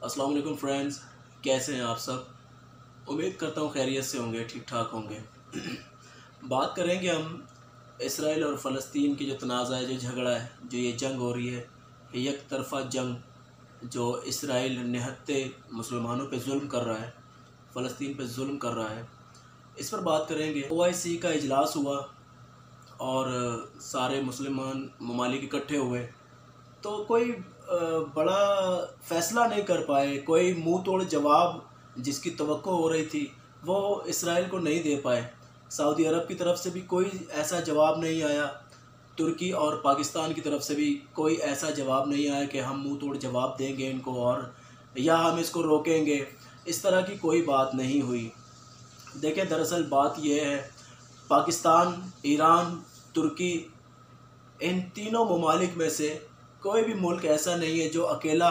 अस्सलाम वालेकुम फ्रेंड्स, कैसे हैं आप सब। उम्मीद करता हूँ खैरियत से होंगे, ठीक ठाक होंगे। बात करेंगे हम इसराइल और फ़लस्तीन की जो तनाज़ा है, जो झगड़ा है, जो ये जंग हो रही है, एक तरफ़ा जंग जो इसराइल निहत्ते मुसलमानों पे जुल्म कर रहा है, फ़लस्तीन पे जुल्म कर रहा है, इस पर बात करेंगे। OIC का इजलास हुआ और सारे मुसलमान ममालिक इकट्ठे हुए, तो कोई बड़ा फ़ैसला नहीं कर पाए। कोई मुंह तोड़ जवाब जिसकी तवक्को हो रही थी वो इसराइल को नहीं दे पाए। सऊदी अरब की तरफ से भी कोई ऐसा जवाब नहीं आया, तुर्की और पाकिस्तान की तरफ से भी कोई ऐसा जवाब नहीं आया कि हम मुंह तोड़ जवाब देंगे इनको और या हम इसको रोकेंगे। इस तरह की कोई बात नहीं हुई। देखिए, दरअसल बात यह है, पाकिस्तान, ईरान, तुर्की, इन तीनों ममालिक में से कोई भी मुल्क ऐसा नहीं है जो अकेला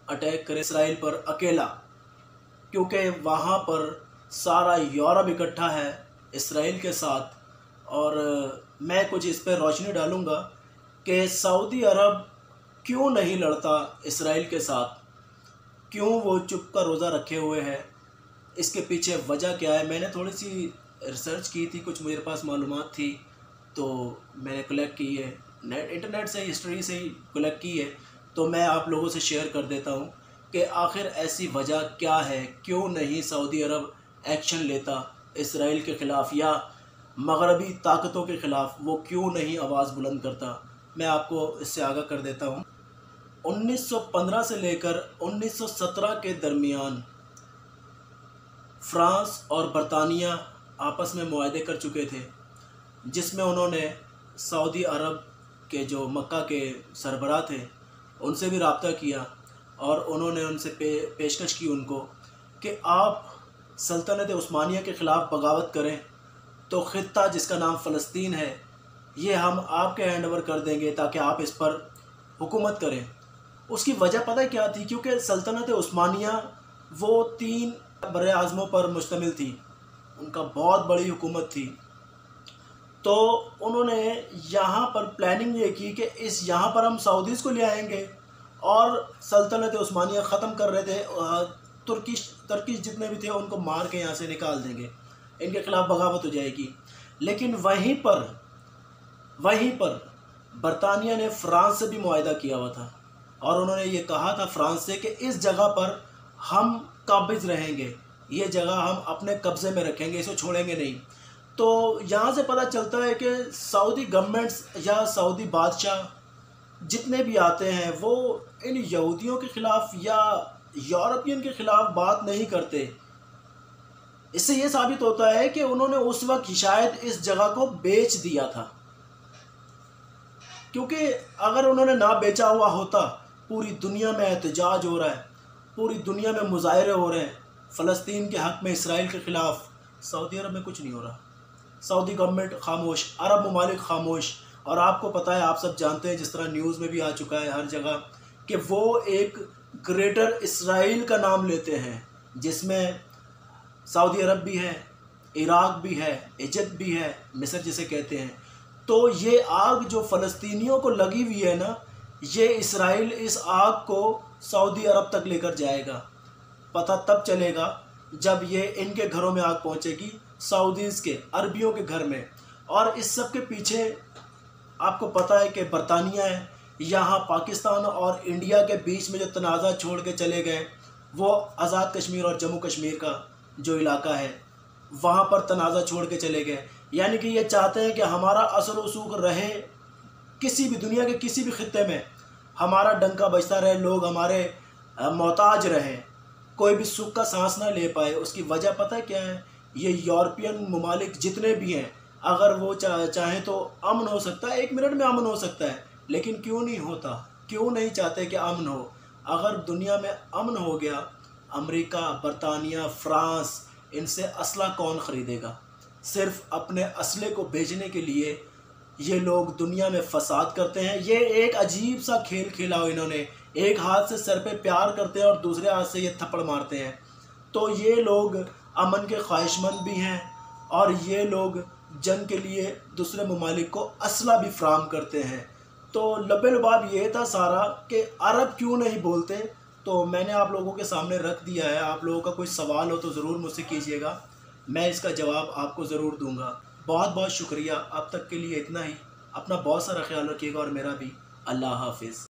अटैक करे इसराइल पर, अकेला। क्योंकि वहाँ पर सारा यूरोप इकट्ठा है इसराइल के साथ। और मैं कुछ इस पर रोशनी डालूँगा कि सऊदी अरब क्यों नहीं लड़ता इसराइल के साथ, क्यों वो चुप का रोज़ा रखे हुए है, इसके पीछे वजह क्या है। मैंने थोड़ी सी रिसर्च की थी, कुछ मेरे पास मालूमात थी, तो मैंने कलेक्ट की है, इंटरनेट से, हिस्ट्री से ही कलेक्ट की है। तो मैं आप लोगों से शेयर कर देता हूँ कि आखिर ऐसी वजह क्या है, क्यों नहीं सऊदी अरब एक्शन लेता इसराइल के ख़िलाफ़ या मगरबी ताकतों के ख़िलाफ़, वो क्यों नहीं आवाज़ बुलंद करता। मैं आपको इससे आगाह कर देता हूँ। 1915 से लेकर 1917 के दरमियान फ्रांस और बरतानिया आपस में मुआहदे कर चुके थे, जिसमें उन्होंने सऊदी अरब के जो मक्का के सरबराह थे उनसे भी रब्ता किया और उन्होंने उनसे पेशकश की उनको कि आप सल्तनत उस्मानिया के ख़िलाफ़ बगावत करें तो ख़ित्ता जिसका नाम फ़लस्तीन है ये हम आपके हैंडओवर कर देंगे ताकि आप इस पर हुकूमत करें। उसकी वजह पता है क्या थी? क्योंकि सल्तनत उस्मानिया वो 3 बड़े आज़मों पर मुश्तमिल थी, उनका बहुत बड़ी हुकूमत थी। तो उन्होंने यहाँ पर प्लानिंग ये की कि यहाँ पर हम सऊदीज़ को ले आएंगे और सल्तनत उस्मानिया ख़त्म कर रहे थे, तुर्किश जितने भी थे उनको मार के यहाँ से निकाल देंगे, इनके ख़िलाफ़ बगावत हो जाएगी। लेकिन वहीं पर बरतानिया ने फ़्रांस से भी मुआहदा किया हुआ था और उन्होंने ये कहा था फ़्रांस से कि इस जगह पर हम काबिज़ रहेंगे, ये जगह हम अपने कब्ज़े में रखेंगे, इसे छोड़ेंगे नहीं। तो यहाँ से पता चलता है कि सऊदी गवर्नमेंट्स या सऊदी बादशाह जितने भी आते हैं वो इन यहूदियों के ख़िलाफ़ या यूरोपियन के ख़िलाफ़ बात नहीं करते। इससे ये साबित होता है कि उन्होंने उस वक्त शायद इस जगह को बेच दिया था, क्योंकि अगर उन्होंने ना बेचा हुआ होता, पूरी दुनिया में एहतजाज हो रहा है, पूरी दुनिया में मुजाहरे हो रहे हैं फ़लस्तीन के हक़ में, इसराइल के ख़िलाफ़। सऊदी अरब में कुछ नहीं हो रहा, सऊदी गवर्नमेंट खामोश, अरब ममालिक खामोश। और आपको पता है, आप सब जानते हैं, जिस तरह न्यूज़ में भी आ चुका है हर जगह, कि वो एक ग्रेटर इसराइल का नाम लेते हैं जिसमें सऊदी अरब भी है, इराक़ भी है, इजिप्ट भी है, मिस्र जिसे कहते हैं। तो ये आग जो फ़लस्तीनियों को लगी हुई है ना, ये इसराइल इस आग को सऊदी अरब तक लेकर जाएगा। पता तब चलेगा जब ये इनके घरों में आग पहुंचेगी, सऊदीज़ के, अरबियों के घर में। और इस सब के पीछे आपको पता है कि बरतानिया है। यहाँ पाकिस्तान और इंडिया के बीच में जो तनाज़ा छोड़ के चले गए, वो आज़ाद कश्मीर और जम्मू कश्मीर का जो इलाका है वहाँ पर तनाज़ा छोड़ के चले गए। यानी कि ये चाहते हैं कि हमारा असर वसूख रहे, किसी भी दुनिया के किसी भी ख़ित्ते में हमारा डंका बजता रहे, लोग हमारे मोहताज रहें, कोई भी सुख का सांस ना ले पाए। उसकी वजह पता है क्या है? ये यूरोपियन ममालिक जितने भी हैं, अगर वो चाहें तो अमन हो सकता है, 1 मिनट में अमन हो सकता है, लेकिन क्यों नहीं होता? क्यों नहीं चाहते कि अमन हो? अगर दुनिया में अमन हो गया, अमेरिका, बरतानिया, फ्रांस, इनसे असला कौन ख़रीदेगा? सिर्फ़ अपने असले को बेचने के लिए ये लोग दुनिया में फसाद करते हैं। ये एक अजीब सा खेल खेला हो इन्होंने, एक हाथ से सर पे प्यार करते हैं और दूसरे हाथ से ये थप्पड़ मारते हैं। तो ये लोग अमन के ख्वाहिशमंद भी हैं और ये लोग जंग के लिए दूसरे ममालिक को असला भी फराहम करते हैं। तो लबे लुबाब ये था सारा कि अरब क्यों नहीं बोलते, तो मैंने आप लोगों के सामने रख दिया है। आप लोगों का कोई सवाल हो तो ज़रूर मुझसे कीजिएगा, मैं इसका जवाब आपको ज़रूर दूंगा। बहुत बहुत शुक्रिया, अब तक के लिए इतना ही। अपना बहुत सारा ख्याल रखिएगा और मेरा भी। अल्लाह हाफिज़।